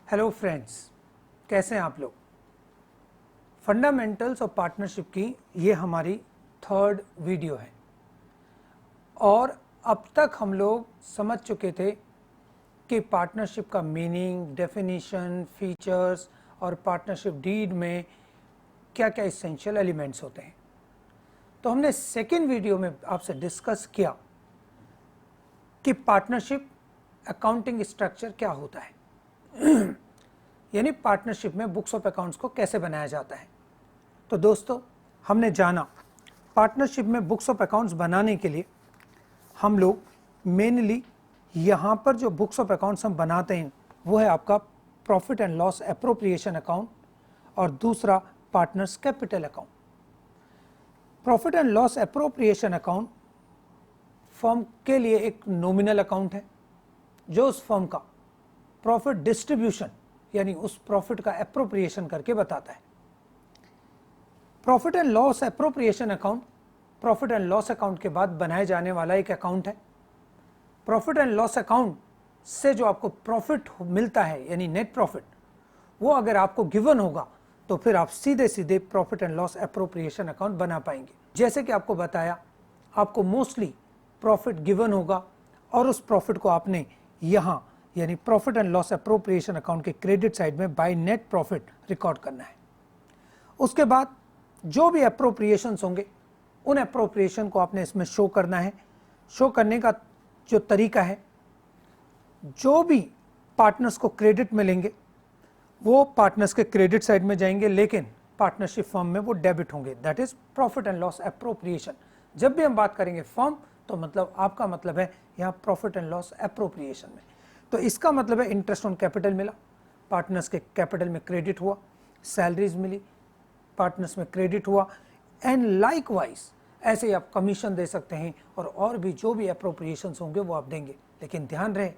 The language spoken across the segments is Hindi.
हेलो फ्रेंड्स, कैसे हैं आप लोग। फंडामेंटल्स ऑफ पार्टनरशिप की ये हमारी थर्ड वीडियो है और अब तक हम लोग समझ चुके थे कि पार्टनरशिप का मीनिंग, डेफिनेशन, फीचर्स और पार्टनरशिप डीड में क्या क्या इसेंशियल एलिमेंट्स होते हैं। तो हमने सेकेंड वीडियो में आपसे डिस्कस किया कि पार्टनरशिप अकाउंटिंग स्ट्रक्चर क्या होता है यानी पार्टनरशिप में बुक्स ऑफ अकाउंट्स को कैसे बनाया जाता है। तो दोस्तों, हमने जाना पार्टनरशिप में बुक्स ऑफ अकाउंट्स बनाने के लिए हम लोग मेनली यहाँ पर जो बुक्स ऑफ अकाउंट्स हम बनाते हैं वो है आपका profit and loss appropriation account और दूसरा partners capital account. Profit and loss appropriation account firm के लिए एक नॉमिनल अकाउंट है जो उस फर्म का प्रॉफिट डिस्ट्रीब्यूशन यानी उस प्रॉफिट का एप्रोप्रिएशन करके बताता है। Profit and loss appropriation account profit and loss account के बाद बनाए जाने वाला एक अकाउंट है। प्रॉफिट एंड लॉस अकाउंट से जो आपको प्रॉफिट मिलता है यानी नेट प्रॉफिट, वो अगर आपको गिवन होगा तो फिर आप सीधे सीधे profit and loss appropriation account बना पाएंगे। जैसे कि आपको बताया, आपको मोस्टली प्रॉफिट गिवन होगा और उस प्रॉफिट को आपने यहाँ यानी profit and loss appropriation account के क्रेडिट साइड में बाय नेट प्रॉफिट रिकॉर्ड करना है। उसके बाद जो भी एप्रोप्रिएशंस होंगे उन एप्रोप्रिएशन को आपने इसमें शो करना है। शो करने का जो तरीका है, जो भी पार्टनर्स को क्रेडिट मिलेंगे वो पार्टनर्स के क्रेडिट साइड में जाएंगे, लेकिन पार्टनरशिप फर्म में वो डेबिट होंगे। That is profit and loss appropriation. जब भी हम बात करेंगे फर्म तो मतलब आपका मतलब है यहाँ प्रॉफिट एंड लॉस एप्रोप्रिएशन में। तो इसका मतलब है इंटरेस्ट ऑन कैपिटल मिला, पार्टनर्स के कैपिटल में क्रेडिट हुआ, सैलरीज मिली, पार्टनर्स में क्रेडिट हुआ, एंड लाइकवाइज ऐसे ही आप कमीशन दे सकते हैं और भी जो भी अप्रोप्रिएशंस होंगे वो आप देंगे। लेकिन ध्यान रहे,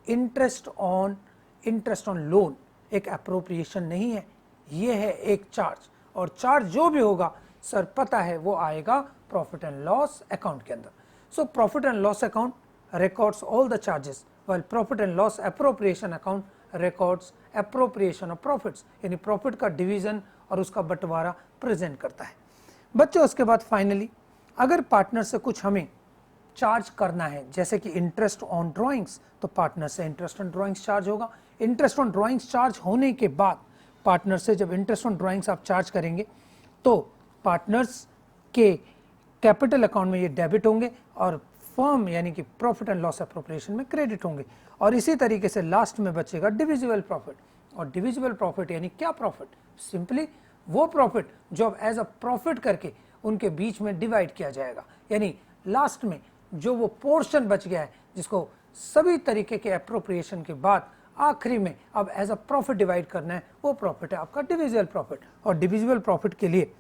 इंटरेस्ट ऑन लोन एक अप्रोप्रिएशन नहीं है, ये है एक चार्ज, और चार्ज जो भी होगा सर पता है वो आएगा प्रॉफिट एंड लॉस अकाउंट के अंदर। So profit and loss account records all the charges while profit and loss appropriation account records appropriation of profits यानी प्रॉफिट का डिवीजन और उसका बंटवारा प्रेजेंट करता है। बच्चों, उसके बाद फाइनली अगर पार्टनर से कुछ हमें चार्ज करना है जैसे कि इंटरेस्ट ऑन ड्राइंग्स, तो पार्टनर से इंटरेस्ट ऑन ड्राइंग्स चार्ज होगा। इंटरेस्ट ऑन ड्राइंग्स चार्ज होने के बाद पार्टनर से जब इंटरेस्ट ऑन ड्राइंग्स आप चार्ज करेंगे तो पार्टनर्स के कैपिटल अकाउंट में ये डेबिट होंगे और फर्म यानी कि प्रॉफिट एंड लॉस एप्रोप्रिएशन में क्रेडिट होंगे। और इसी तरीके से लास्ट में बचेगा डिविजिबल प्रॉफिट। और डिविजिबल प्रॉफिट यानी क्या प्रॉफिट? सिंपली वो प्रॉफिट जो अब एज अ प्रॉफिट करके उनके बीच में डिवाइड किया जाएगा, यानी लास्ट में जो वो पोर्शन बच गया है जिसको सभी तरीके के एप्रोप्रिएशन के बाद आखिरी में अब एज अ प्रॉफिट डिवाइड करना है, वो प्रॉफिट है आपका डिविजिबल प्रॉफिट। और डिविजिबल प्रॉफिट के लिए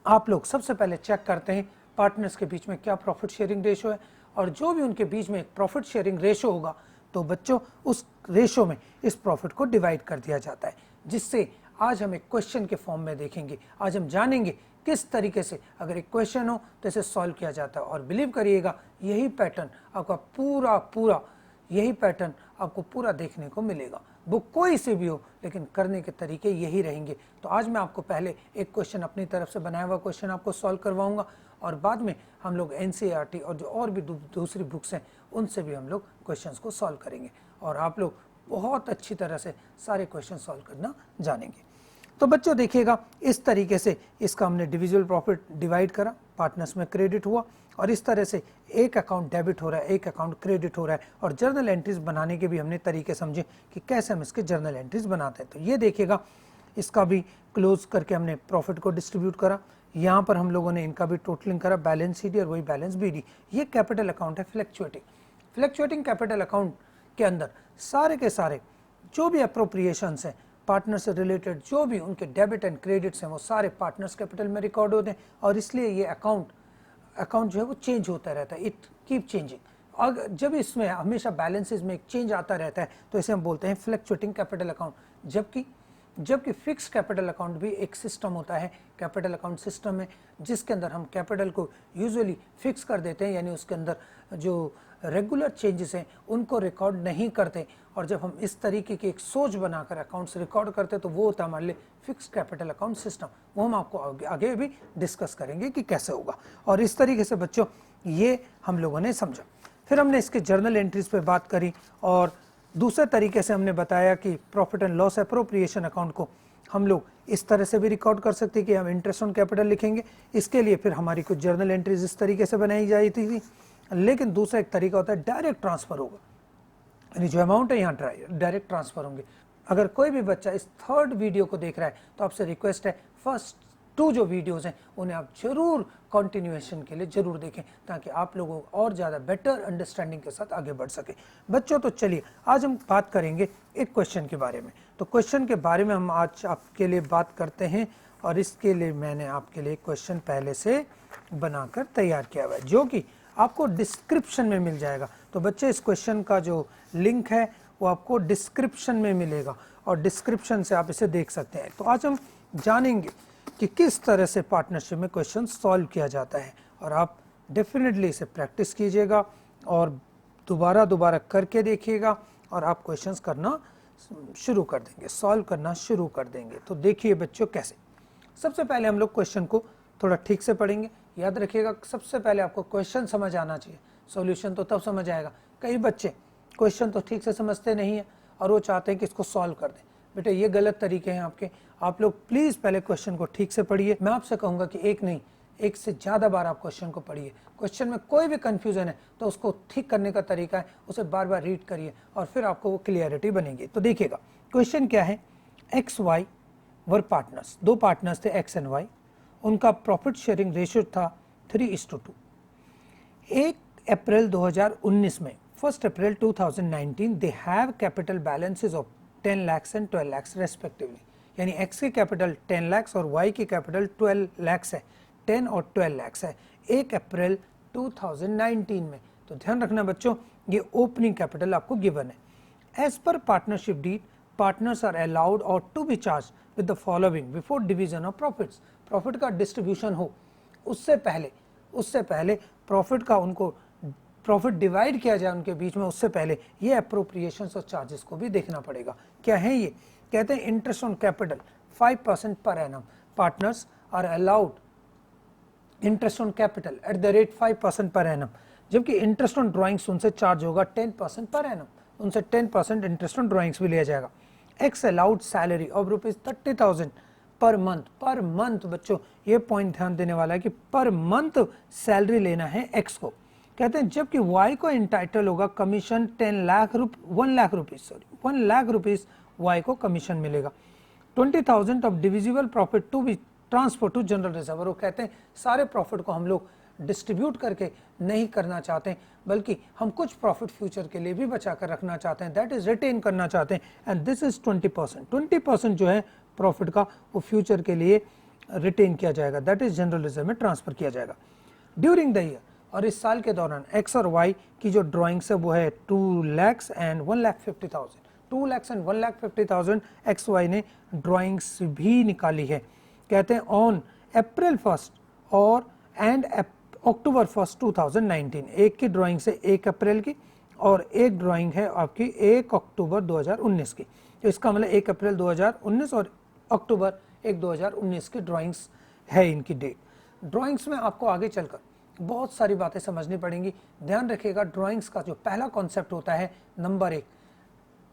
आप लोग सबसे पहले चेक करते हैं पार्टनर्स के बीच में क्या प्रॉफिट शेयरिंग रेशो है, और जो भी उनके बीच में एक प्रॉफिट शेयरिंग रेशो होगा तो बच्चों उस रेशो में इस प्रॉफिट को डिवाइड कर दिया जाता है, जिससे आज हम एक क्वेश्चन के फॉर्म में देखेंगे। आज हम जानेंगे किस तरीके से अगर एक क्वेश्चन हो तो इसे सॉल्व किया जाता है। और बिलीव करिएगा यही पैटर्न आपका पूरा देखने को मिलेगा। बुक कोई से भी हो लेकिन करने के तरीके यही रहेंगे। तो आज मैं आपको पहले एक क्वेश्चन अपनी तरफ से बनाया हुआ क्वेश्चन आपको सॉल्व करवाऊंगा और बाद में हम लोग एनसीईआरटी और जो और भी दूसरी बुक्स हैं उनसे भी हम लोग क्वेश्चंस को सॉल्व करेंगे और आप लोग बहुत अच्छी तरह से सारे क्वेश्चन सॉल्व करना जानेंगे। तो बच्चों देखिएगा, इस तरीके से इसका हमने डिविजिबल प्रॉफिट डिवाइड करा, पार्टनर्स में क्रेडिट हुआ और इस तरह से एक अकाउंट डेबिट हो रहा है, एक अकाउंट क्रेडिट हो रहा है। और जर्नल एंट्रीज बनाने के भी हमने तरीके समझे कि कैसे हम इसके जर्नल एंट्रीज बनाते हैं। तो ये देखिएगा, इसका भी क्लोज करके हमने प्रॉफिट को डिस्ट्रीब्यूट करा, यहाँ पर हम लोगों ने इनका भी टोटलिंग करा, बैलेंस सीडी और वही बैलेंस बीडी। ये कैपिटल अकाउंट है फ्लक्चुएटिंग कैपिटल अकाउंट के अंदर सारे के सारे जो भी अप्रोप्रिएशंस हैं पार्टनर से रिलेटेड, जो भी उनके डेबिट एंड क्रेडिट्स हैं वो सारे पार्टनर्स कैपिटल में रिकॉर्ड होते हैं। और इसलिए ये अकाउंट जो है वो चेंज होता रहता है, इट कीप चेंजिंग। और जब इसमें हमेशा बैलेंसेस में एक चेंज आता रहता है तो इसे हम बोलते हैं फ्लक्चुएटिंग कैपिटल अकाउंट। जबकि फिक्स कैपिटल अकाउंट भी एक सिस्टम होता है, कैपिटल अकाउंट सिस्टम है, जिसके अंदर हम कैपिटल को यूजुअली फिक्स कर देते हैं, यानी उसके अंदर जो रेगुलर चेंजेस हैं उनको रिकॉर्ड नहीं करते, और जब हम इस तरीके की एक सोच बनाकर अकाउंट्स रिकॉर्ड करते तो वो होता है हमारे लिए फिक्स्ड कैपिटल अकाउंट सिस्टम। वो हम आपको आगे भी डिस्कस करेंगे कि कैसे होगा। और इस तरीके से बच्चों ये हम लोगों ने समझा। फिर हमने इसके जर्नल एंट्रीज पे बात करी, और दूसरे तरीके से हमने बताया कि profit and loss appropriation account को हम लोग इस तरह से भी रिकॉर्ड कर सकते हैं कि हम इंटरेस्ट ऑन कैपिटल लिखेंगे। इसके लिए फिर हमारी कुछ जर्नल एंट्रीज इस तरीके से बनाई जाती थी। लेकिन दूसरा एक तरीका होता है डायरेक्ट ट्रांसफर होगा, यानी जो अमाउंट है यहाँ डायरेक्ट ट्रांसफर होंगे। अगर कोई भी बच्चा इस थर्ड वीडियो को देख रहा है तो आपसे रिक्वेस्ट है फर्स्ट 2 जो वीडियोस हैं उन्हें आप जरूर कंटिन्यूएशन के लिए जरूर देखें, ताकि आप लोगों को और ज़्यादा बेटर अंडरस्टैंडिंग के साथ आगे बढ़ सके। बच्चों तो चलिए आज हम बात करेंगे एक क्वेश्चन के बारे में। तो क्वेश्चन के बारे में हम आज आपके लिए बात करते हैं, और इसके लिए मैंने आपके लिए क्वेश्चन पहले से बनाकर तैयार किया हुआ है जो कि आपको डिस्क्रिप्शन में मिल जाएगा। तो बच्चे इस क्वेश्चन का जो लिंक है वो आपको डिस्क्रिप्शन में मिलेगा, और डिस्क्रिप्शन से आप इसे देख सकते हैं। तो आज हम जानेंगे कि किस तरह से पार्टनरशिप में क्वेश्चन सॉल्व किया जाता है, और आप डेफिनेटली इसे प्रैक्टिस कीजिएगा और दोबारा करके देखिएगा, और आप क्वेश्चंस करना शुरू कर देंगे, सॉल्व करना शुरू कर देंगे। तो देखिए बच्चों कैसे। सबसे पहले हम लोग क्वेश्चन को थोड़ा ठीक से पढ़ेंगे। याद रखिएगा सबसे पहले आपको क्वेश्चन समझ आना चाहिए, सॉल्यूशन तो तब समझ आएगा। कई बच्चे क्वेश्चन तो ठीक से समझते नहीं है और वो चाहते हैं कि इसको सॉल्व कर दें। बेटे ये गलत तरीके हैं आपके। आप लोग प्लीज़ पहले क्वेश्चन को ठीक से पढ़िए। मैं आपसे कहूँगा कि एक नहीं, एक से ज़्यादा बार आप क्वेश्चन को पढ़िए। क्वेश्चन में कोई भी कन्फ्यूज़न है तो उसको ठीक करने का तरीका है उसे बार बार रीड करिए, और फिर आपको वो क्लियरिटी बनेगी। तो देखिएगा क्वेश्चन क्या है। X why were partners, 2 partners थे एक्स एंड वाई। उनका प्रॉफिट शेयरिंग रेशियो था 3:2। 1 अप्रैल 2019 में 1 अप्रैल 2019 they have capital balances of 10 lakhs and 12 lakhs respectively. यानी एक्स की कैपिटल 10 lakhs और वाई की कैपिटल 12 lakhs है, 10 और 12 lakhs है 1 अप्रैल 2019 में। तो ध्यान रखना बच्चों ये ओपनिंग कैपिटल आपको गिवन है। As per partnership deed partners are allowed और to be charge with the following before division of profits. Profit का डिस्ट्रीब्यूशन हो उससे पहले प्रॉफिट का उनको प्रॉफिट डिवाइड किया जाए उनके बीच में, उससे पहले ये अप्रोप्रिएशंस और चार्जेस को भी देखना पड़ेगा। क्या है ये? कहते हैं interest on capital 5% per annum. Partners are allowed interest on capital at the rate 5% per annum, जबकि इंटरेस्ट ऑन ड्राइंग्स उनसे चार्ज होगा 10% पर एनम। उनसे 10% इंटरेस्ट ऑन ड्राइंग्स भी लिया जाएगा। X allowed salary of ₹30,000 per month. बच्चों ये पॉइंट ध्यान देने वाला है कि पर मंथ सैलरी लेना है एक्स को। कहते हैं जबकि वाई को इंटाइटल होगा कमीशन 1 लाख रुपीस वाई को कमीशन मिलेगा। 20,000 of divisible profit to be transfer to general reserve. वो कहते हैं सारे प्रॉफिट को हम लोग डिस्ट्रीब्यूट करके नहीं करना चाहते, बल्कि हम कुछ प्रॉफिट फ्यूचर के लिए भी बचा कर रखना चाहते हैं, दैट इज रिटेन करना चाहते हैं, एंड दिस इज 20%। 20% जो है प्रॉफिट का वो फ्यूचर के लिए रिटेन किया जाएगा, दैट इज जनरल रिजर्व में ट्रांसफर किया जाएगा। ड्यूरिंग द ईयर, और इस साल के दौरान एक्स और वाई की जो ड्राइंग्स है वो है 2 lakhs and 1,50,000। 2 lakhs and 1,50,000 X Y ने ड्राइंग्स भी निकाली है। कहते हैं ऑन अप्रैल 1 और एंड अक्टूबर 1, 2019। एक की ड्राइंग से 1 अप्रैल की और एक ड्राइंग है आपकी 1 अक्टूबर 2019 की। तो इसका मतलब 1 अप्रैल 2019 और अक्टूबर 1, 2019 की ड्राइंग्स है इनकी डेट। ड्राइंग्स में आपको आगे चलकर बहुत सारी बातें समझनी पड़ेंगी। ध्यान रखिएगा ड्राइंग्स का जो पहला कॉन्सेप्ट होता है नंबर 1,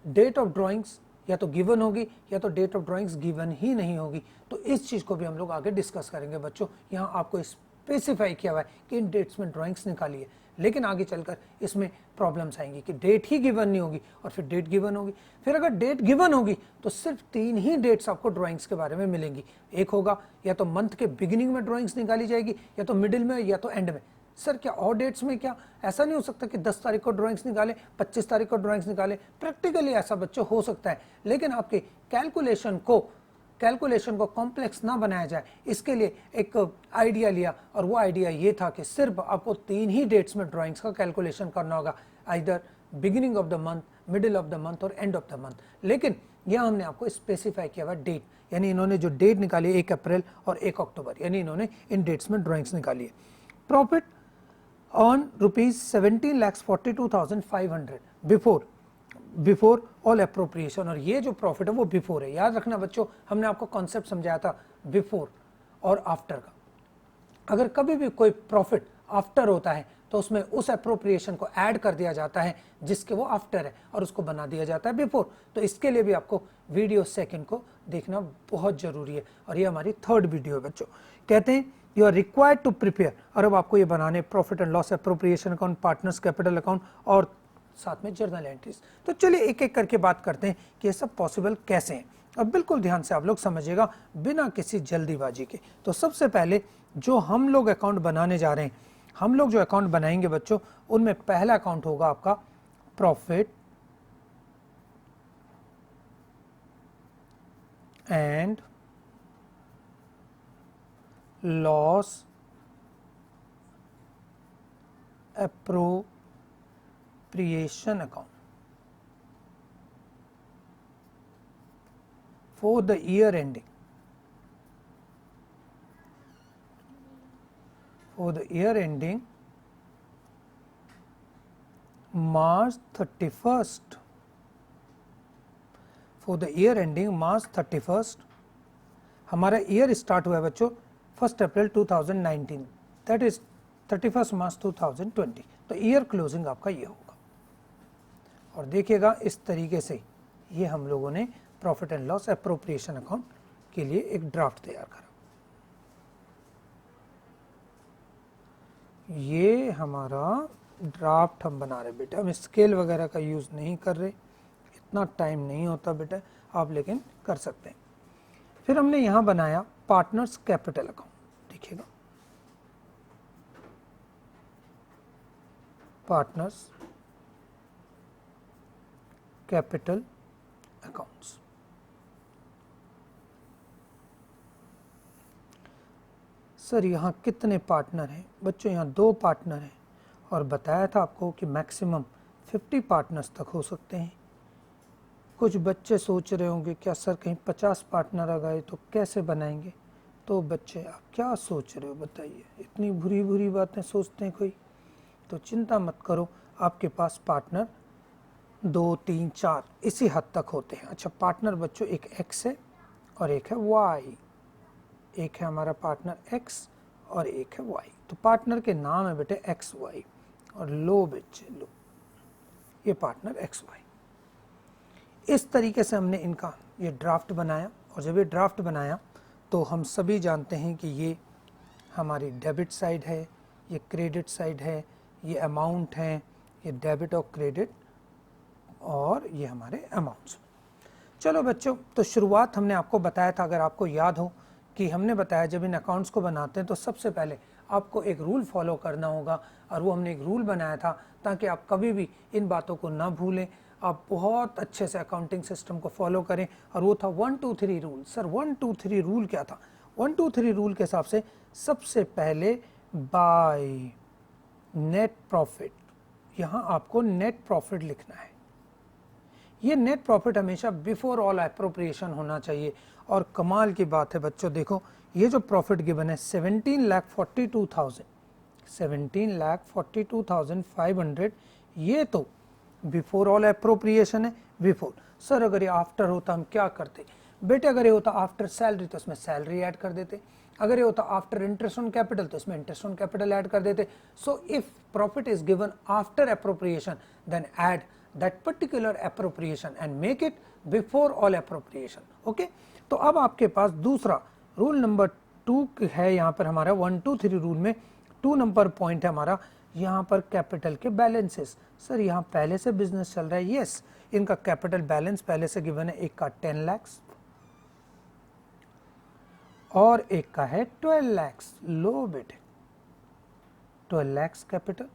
डेट ऑफ ड्राइंग्स या तो गिवन होगी या तो डेट ऑफ ड्राइंग्स गिवन ही नहीं होगी। तो इस चीज़ को भी हम लोग आगे डिस्कस करेंगे बच्चों। यहाँ आपको स्पेसिफाई किया हुआ है कि इन डेट्स में ड्राइंग्स निकालिए, लेकिन आगे चलकर इसमें प्रॉब्लम्स आएंगी कि डेट ही गिवन नहीं होगी और फिर डेट गिवन होगी। फिर अगर डेट गिवन होगी तो सिर्फ 3 ही डेट्स आपको ड्राइंग्स के बारे में मिलेंगी। एक होगा या तो मंथ के बिगिनिंग में ड्राइंग्स निकाली जाएगी, या तो मिडिल में, या तो एंड में। सर क्या और डेट्स में क्या ऐसा नहीं हो सकता कि 10 तारीख को ड्राइंग्स निकाले, 25 तारीख को ड्राइंग्स निकाले? प्रैक्टिकली ऐसा बच्चों हो सकता है, लेकिन आपके कैलकुलेशन को कॉम्प्लेक्स ना बनाया जाए, इसके लिए एक आइडिया लिया, और वो आइडिया ये था कि सिर्फ आपको 3 ही डेट्स में ड्राइंग्स का कैलकुलेशन करना होगा, either beginning of the month, middle of the month और एंड ऑफ द मंथ। लेकिन यह हमने आपको स्पेसिफाई किया हुआ डेट, यानी इन्होंने जो डेट निकाली 1 अप्रैल और 1 अक्टूबर, यानी इन्होंने इन डेट्स में ड्राइंग्स निकाली है। Profit earn ₹17,42,500 before all appropriation, और ये जो प्रॉफिट है वो बिफोर है। याद रखना बच्चों, हमने आपको कॉन्सेप्ट समझाया था बिफोर और आफ्टर का। अगर कभी भी कोई प्रॉफिट आफ्टर होता है तो उसमें उस अप्रोप्रिएशन को ऐड कर दिया जाता है जिसके वो आफ्टर है, और उसको बना दिया जाता है बिफोर। तो इसके लिए भी आपको वीडियो सेकंड को देखना बहुत जरूरी है, और ये हमारी थर्ड वीडियो है बच्चों। कहते हैं you are required to prepare, और अब आपको ये बनाने profit and loss appropriation account, partners capital account और साथ में जर्नल एंट्रीज। तो चलिए एक एक करके बात करते हैं कि ये सब पॉसिबल कैसे हैं। अब बिल्कुल ध्यान से आप लोग समझिएगा बिना किसी जल्दीबाजी के। तो सबसे पहले जो हम लोग अकाउंट बनाने जा रहे हैं, हम लोग जो अकाउंट बनाएंगे बच्चों, उनमें पहला अकाउंट होगा आपका profit and loss appropriation account for the year ending March 31st, for the year ending March 31st। हमारा ईयर स्टार्ट हुआ है बच्चों 1 अप्रैल 2019, दैट इज 31 मार्च 2020। तो ईयर क्लोजिंग आपका ये होगा, और देखिएगा इस तरीके से ये हम लोगों ने profit and loss appropriation account के लिए एक ड्राफ्ट तैयार करा। ये हमारा ड्राफ्ट हम बना रहे बेटा, हम स्केल वगैरह का यूज़ नहीं कर रहे, इतना टाइम नहीं होता बेटा, आप लेकिन कर सकते हैं। फिर हमने यहाँ बनाया पार्टनर्स कैपिटल अकाउंट, देखिएगा पार्टनर्स कैपिटल अकाउंट्स। सर यहाँ कितने पार्टनर हैं बच्चों? यहाँ 2 पार्टनर हैं, और बताया था आपको कि मैक्सिमम 50 पार्टनर्स तक हो सकते हैं। कुछ बच्चे सोच रहे होंगे क्या सर कहीं 50 पार्टनर आ गए तो कैसे बनाएंगे? तो बच्चे आप क्या सोच रहे हो बताइए, इतनी बुरी बुरी बातें सोचते हैं कोई? तो चिंता मत करो, आपके पास पार्टनर 2, 3, 4 इसी हद तक होते हैं। अच्छा, पार्टनर बच्चों एक एक्स है और एक है वाई, एक है हमारा पार्टनर एक्स और एक है वाई। तो पार्टनर के नाम है बेटे एक्स वाई, और लो बच्चे लो, ये पार्टनर एक्स वाई। इस तरीके से हमने इनका ये ड्राफ्ट बनाया, और जब ये ड्राफ्ट बनाया तो हम सभी जानते हैं कि ये हमारी डेबिट साइड है, ये क्रेडिट साइड है, ये अमाउंट है, ये डेबिट और क्रेडिट, और ये हमारे अमाउंट्स। चलो बच्चों, तो शुरुआत हमने आपको बताया था, अगर आपको याद हो कि हमने बताया जब इन अकाउंट्स को बनाते हैं तो सबसे पहले आपको एक रूल फॉलो करना होगा, और वो हमने एक रूल बनाया था ताकि आप कभी भी इन बातों को ना भूलें, आप बहुत अच्छे से अकाउंटिंग सिस्टम को फॉलो करें, और वो था 1 2 3 रूल। सर 1 2 3 रूल क्या था? 1 2 3 रूल के हिसाब से सबसे पहले बाय नेट प्रॉफिट, यहाँ आपको नेट प्रॉफिट लिखना है। ये नेट प्रॉफिट हमेशा बिफोर ऑल एप्रोप्रिएशन होना चाहिए। और कमाल की बात है बच्चों, देखो ये जो प्रॉफिट गिवन है 17,42,500, ये तो बिफोर ऑल एप्रोप्रिएशन है, बिफोर। सर अगर ये आफ्टर होता हम क्या करते? बेटे अगर ये होता आफ्टर सैलरी तो इसमें सैलरी ऐड कर देते, अगर ये होता आफ्टर इंटरेस्ट ऑन कैपिटल तो इसमें इंटरेस्ट ऑन कैपिटल ऐड कर देते। So if profit is given after appropriation then add that particular appropriation and make it before all appropriation। Okay, तो अब आपके पास दूसरा रूल नंबर 2 है, यहाँ पर हमारा 1 2 3 रूल में 2 नंबर पॉइंट है हमारा, यहाँ पर कैपिटल के बैलेंसेस। सर यहाँ पहले से बिजनेस चल रहा है, यस, इनका कैपिटल बैलेंस पहले से गिवन है, एक का 10 लाख और एक का है 12 लाख। लो बेटे 12 लाख कैपिटल।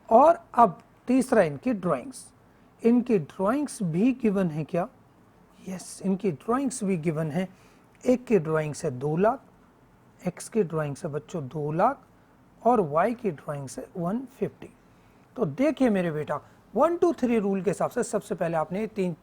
और अब तीसरा इनकी ड्राइंग्स भी गिवन है क्या? यस, इनकी ड्राइंग्स भी गिवन है। एक की ड्राइंग से 2 लाख, एक्स की ड्राइंग से बच्चों 2 लाख, और वाई की ड्राइंग से 150। तो देखिए मेरे बेटा 1 2 3 रूल के हिसाब से सबसे पहले आपने ये 3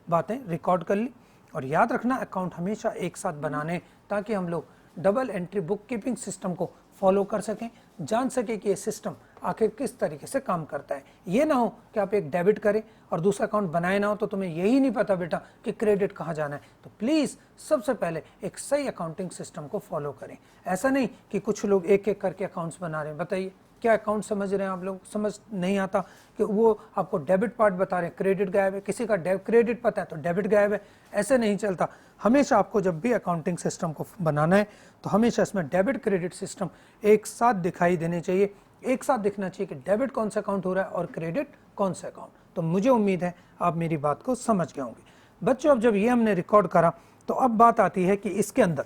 बातें रिकॉर्ड कर ली, और याद रखना अकाउंट हमेशा एक साथ बनाने ताकि हम लोग double entry book keeping system को फॉलो कर सकें, जान सके कि ये सिस्टम आखिर किस तरीके से काम करता है। ये ना हो कि आप एक डेबिट करें और दूसरा अकाउंट बनाए ना हो तो तुम्हें यही नहीं पता बेटा कि क्रेडिट कहाँ जाना है। तो प्लीज़ सबसे पहले एक सही अकाउंटिंग सिस्टम को फॉलो करें। ऐसा नहीं कि कुछ लोग एक एक करके अकाउंट्स बना रहे हैं। बताइए क्या अकाउंट समझ रहे हैं आप लोग? समझ नहीं आता कि वो आपको डेबिट पार्ट बता रहे हैं, क्रेडिट गायब है, किसी का क्रेडिट पता है तो डेबिट गायब है। ऐसे नहीं चलता। हमेशा आपको जब भी अकाउंटिंग सिस्टम को बनाना है तो हमेशा इसमें डेबिट क्रेडिट सिस्टम एक साथ दिखाई देने चाहिए, एक साथ दिखना चाहिए कि डेबिट कौन सा अकाउंट हो रहा है और क्रेडिट कौन सा अकाउंट। तो मुझे उम्मीद है आप मेरी बात को समझ गए होंगे। बच्चों अब जब ये हमने रिकॉर्ड करा तो अब बात आती है कि इसके अंदर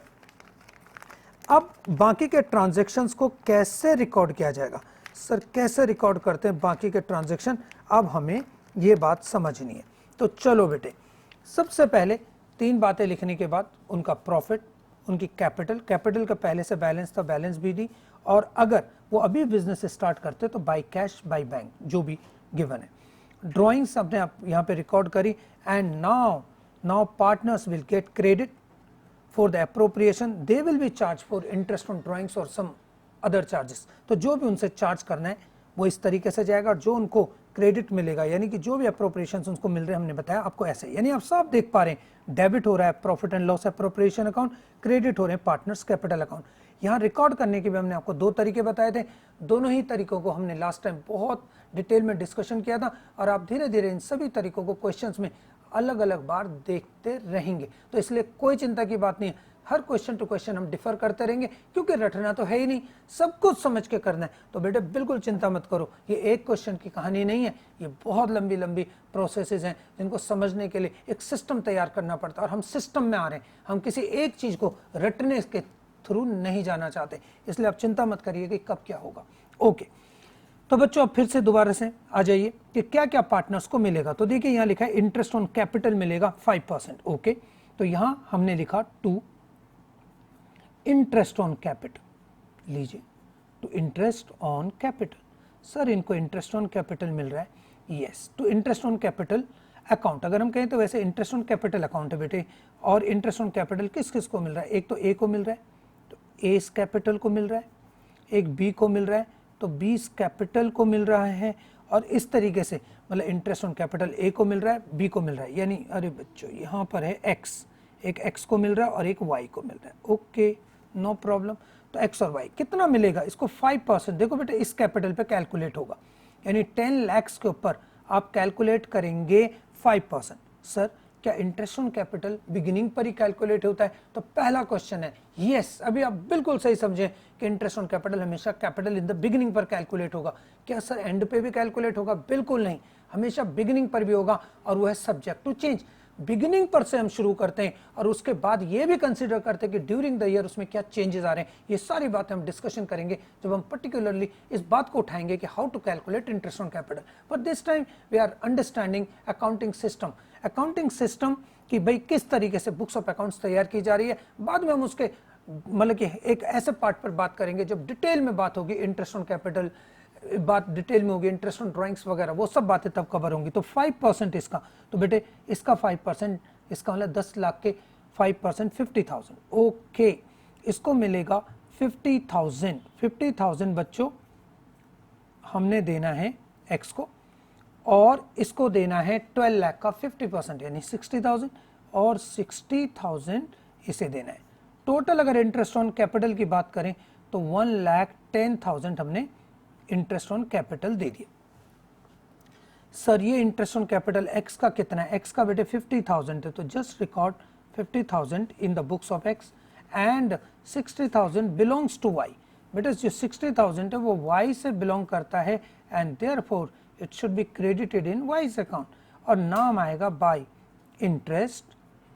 अब बाकी के ट्रांजैक्शंस को कैसे रिकॉर्ड किया जाएगा। सर कैसे रिकॉर्ड करते हैं बाकी के ट्रांजैक्शन, अब हमें ये बात समझनी है। तो चलो बेटे, सबसे पहले 3 बातें लिखने के बाद उनका प्रॉफिट, उनकी कैपिटल का पहले से बैलेंस था, बैलेंस भी दी, और अगर वो अभी बिजनेस स्टार्ट करते तो बाय कैश बाय बैंक जो भी गिवन है। ड्राइंग्स अपने आप यहाँ पे रिकॉर्ड करी। And now partners will get credit for the appropriation, they will be charged for interest on drawings or some other charges। तो जो भी उनसे चार्ज करना है वो इस तरीके से जाएगा, और जो उनको क्रेडिट मिलेगा यानी कि जो भी अप्रोप्रिएशंस उनको मिल रहे हैं, हमने बताया आपको ऐसे, यानी आप सब देख पा रहे हैं डेबिट हो रहा है profit and loss appropriation account, credit हो रहे हैं पार्टनर्स कैपिटल अकाउंट। यहाँ रिकॉर्ड करने के भी हमने आपको 2 तरीके बताए थे। दोनों ही तरीकों को हमने लास्ट टाइम बहुत डिटेल में डिस्कशन किया था, और आप धीरे धीरे इन सभी तरीकों को क्वेश्चंस में अलग अलग बार देखते रहेंगे। तो इसलिए कोई चिंता की बात नहीं है, हर क्वेश्चन टू क्वेश्चन हम डिफर करते रहेंगे, क्योंकि रटना तो है ही नहीं, सब कुछ समझ के करना है। तो बेटे बिल्कुल चिंता मत करो, ये एक क्वेश्चन की कहानी नहीं है, ये बहुत लंबी लंबी प्रोसेसेस हैं जिनको समझने के लिए एक सिस्टम तैयार करना पड़ता है, और हम सिस्टम में आ रहे हैं, हम किसी एक चीज को रटने के थ्रू नहीं जाना चाहते। इसलिए आप चिंता मत करिए कि कब क्या होगा। ओके, तो बच्चों अब फिर से दोबारा से आ जाइए कि क्या क्या पार्टनर्स को मिलेगा। तो देखिए यहाँ लिखा है इंटरेस्ट ऑन कैपिटल मिलेगा 5%। ओके, तो यहाँ हमने लिखा 2 इंटरेस्ट ऑन कैपिटल, लीजिए to interest on capital. Sir इनको इंटरेस्ट ऑन कैपिटल मिल रहा है, yes, to interest on capital account. अगर हम कहें तो वैसे इंटरेस्ट ऑन कैपिटल अकाउंट है बेटे, और इंटरेस्ट ऑन कैपिटल किस किस को मिल रहा है? एक तो ए को मिल रहा है, तो ए कैपिटल को मिल रहा है, एक बी को मिल रहा है तो बी कैपिटल को मिल रहा है, और इस तरीके से मतलब इंटरेस्ट ऑन कैपिटल ए को मिल रहा है, बी को मिल रहा है, यानी अरे बच्चों यहाँ पर है एक्स, एक एक्स को मिल रहा है और एक वाई को मिल रहा है। Okay, no problem. तो एक्स और वाई कितना मिलेगा इसको? 5%। देखो बेटे इस कैपिटल पे कैलकुलेट होगा, यानी 10 लाख के ऊपर आप कैलकुलेट करेंगे 5%। सर क्या इंटरेस्ट ऑन कैपिटल बिगिनिंग पर ही कैलकुलेट होता है? तो पहला क्वेश्चन है यस, अभी आप बिल्कुल सही समझें कि इंटरेस्ट ऑन कैपिटल हमेशा कैपिटल इन द बिगिनिंग पर कैलकुलेट होगा। क्या सर एंड पे भी कैलकुलेट होगा? बिल्कुल नहीं, हमेशा बिगिनिंग पर भी होगा, और वो है सब्जेक्ट टू चेंज। बिगिनिंग पर से हम शुरू करते हैं और उसके बाद ये भी कंसीडर करते हैं कि ड्यूरिंग द ईयर उसमें क्या चेंजेस आ रहे हैं। ये सारी बातें हम डिस्कशन करेंगे जब हम पर्टिकुलरली इस बात को उठाएंगे कि how to calculate interest on capital. But this time we are understanding accounting system, accounting system कि भाई किस तरीके से बुक्स ऑफ अकाउंट्स तैयार की जा रही है। बाद में हम उसके मतलब कि एक ऐसे पार्ट पर बात करेंगे जब डिटेल में बात होगी इंटरेस्ट ऑन कैपिटल, बात डिटेल में होगी, इंटरेस्ट ऑन ड्राइंग्स वगैरह वो सब बातें तब कवर होंगी। तो 5% इसका, तो बेटे इसका 5%, इसका मतलब 10 लाख के 5% 50,000। ओके, इसको मिलेगा 50,000। 50,000 बच्चों हमने देना है एक्स को, और इसको देना है 12 लाख का 50% यानी 60,000, और 60,000 इसे देना है। टोटल अगर इंटरेस्ट ऑन कैपिटल की बात करें तो 1,10,000 हमने इंटरेस्ट ऑन कैपिटल दे दिया। सर ये इंटरेस्ट ऑन कैपिटल एक्स का कितना है? एक्स का बेटे 50,000 है, तो just record 50,000 in the books of X, and 60,000 belongs to Y. बेटे जो 60,000 है वो वाई से बिलोंग करता है, and therefore it should be credited in wise account, और नाम आएगा bye interest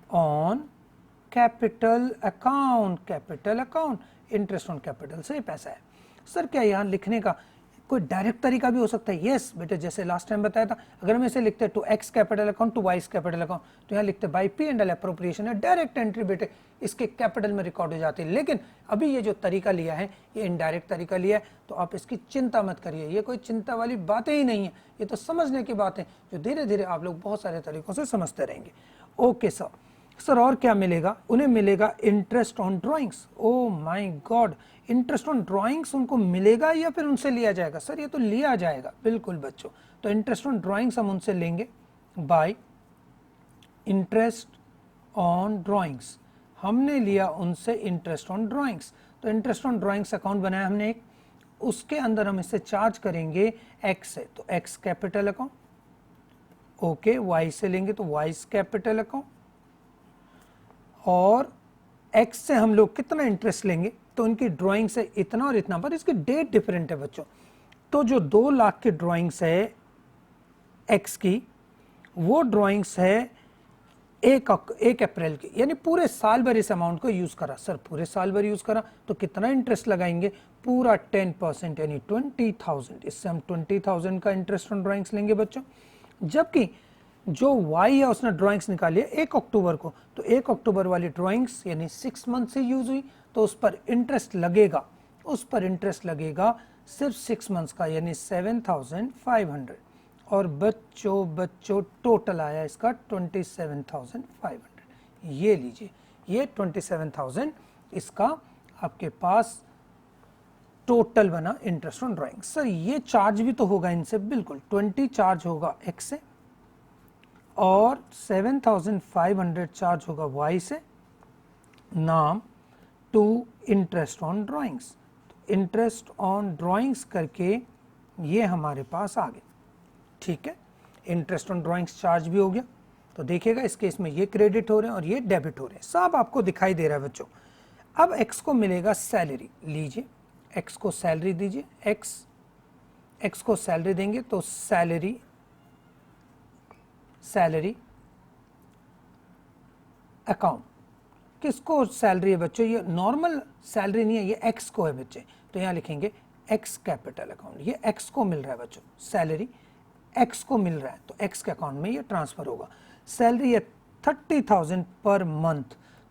on capital account. Capital account, interest on capital से पैसा है। सर क्या यहाँ लिखने का कोई डायरेक्ट तरीका भी हो सकता है? यस बेटे, जैसे लास्ट टाइम बताया था, अगर हम इसे लिखते to X capital account to Y capital account, तो यहाँ लिखते by P and L appropriation है, डायरेक्ट एंट्री बेटे इसके कैपिटल में रिकॉर्ड हो जाती है। लेकिन अभी ये जो तरीका लिया है ये इनडायरेक्ट तरीका लिया है, तो आप इसकी चिंता मत करिए, ये कोई चिंता वाली बातें ही नहीं है, ये तो समझने की बात है जो धीरे धीरे आप लोग बहुत सारे तरीकों से समझते रहेंगे। ओके सर, सर और क्या मिलेगा? उन्हें मिलेगा interest on drawings. Oh my God, interest on drawings उनको मिलेगा या फिर उनसे लिया जाएगा? सर ये तो लिया जाएगा, बिल्कुल बच्चों। तो इंटरेस्ट ऑन ड्राइंग्स हम उनसे लेंगे बाय इंटरेस्ट ऑन ड्राइंग्स। हमने लिया उनसे इंटरेस्ट ऑन ड्राइंग्स, तो इंटरेस्ट ऑन ड्राइंग्स अकाउंट बनाया हमने एक, उसके अंदर हम इसे चार्ज करेंगे एक्स से, तो X capital account. Okay, Y से लेंगे तो वाई कैपिटल अकाउंट, और एक्स से हम लोग कितना इंटरेस्ट लेंगे? तो उनकी ड्राइंग से इतना और इतना, पर इसकी डेट डिफरेंट है बच्चों। तो जो 2 लाख की ड्राइंग्स है एक्स की, वो ड्राइंग्स है 1 अप्रैल की, यानी पूरे साल भर इस अमाउंट को यूज करा। सर पूरे साल भर यूज करा तो कितना इंटरेस्ट लगाएंगे? पूरा 10% यानी 20,000। इससे हम 20,000 का इंटरेस्ट ऑन ड्राइंग्स लेंगे बच्चों। जबकि जो वाई है उसने ड्राइंग्स निकाली है 1 अक्टूबर को, तो 1 अक्टूबर वाली ड्राइंग्स यानी 6 मंथ से यूज हुई, तो उस पर इंटरेस्ट लगेगा, सिर्फ 6 मंथ्स का, यानी 7,500। और बच्चों टोटल आया इसका 27,500। ये लीजिए, ये 27,000 इसका आपके पास टोटल बना इंटरेस्ट ऑन ड्राइंग। सर ये चार्ज भी तो होगा इनसे, बिल्कुल 20 चार्ज होगा एक्स से और 7,500 चार्ज होगा वाई से, नाम to interest on drawings. Interest on drawings करके ये हमारे पास आ गए, ठीक है। इंटरेस्ट ऑन ड्राइंग्स चार्ज भी हो गया, तो देखिएगा इस केस में ये क्रेडिट हो रहे हैं और ये डेबिट हो रहे हैं, सब आपको दिखाई दे रहा है बच्चों। अब एक्स को मिलेगा सैलरी, लीजिए एक्स को सैलरी दीजिए, एक्स को सैलरी देंगे तो सैलरी अकाउंट, किसको सैलरी है बच्चों? ये नॉर्मल सैलरी नहीं है, ये एक्स को है बच्चे, तो यहाँ लिखेंगे एक्स कैपिटल अकाउंट। ये एक्स को मिल रहा है बच्चों, सैलरी एक्स को मिल रहा है, तो एक्स के अकाउंट में ये ट्रांसफर होगा। सैलरी है 30,000 पर मंथ,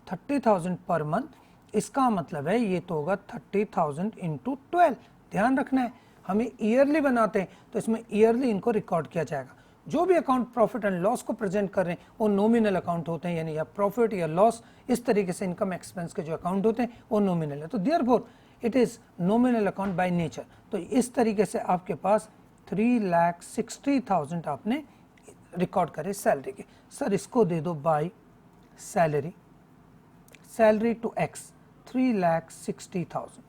30,000 पर मंथ, इसका मतलब है ये तो होगा 30,000 इंटू 12। ध्यान रखना है, हमें ईयरली बनाते हैं तो इसमें ईयरली इनको रिकॉर्ड किया जाएगा। जो भी अकाउंट प्रॉफिट एंड लॉस को प्रेजेंट कर रहे हैं वो नॉमिनल अकाउंट होते हैं, यानी या प्रॉफिट या लॉस, इस तरीके से इनकम एक्सपेंस के जो अकाउंट होते हैं वो नॉमिनल है, तो therefore it is nominal account by nature. तो इस तरीके से आपके पास 3,60,000 आपने रिकॉर्ड करे सैलरी के। सर इसको दे दो बाय सैलरी टू एक्स 3,60,000।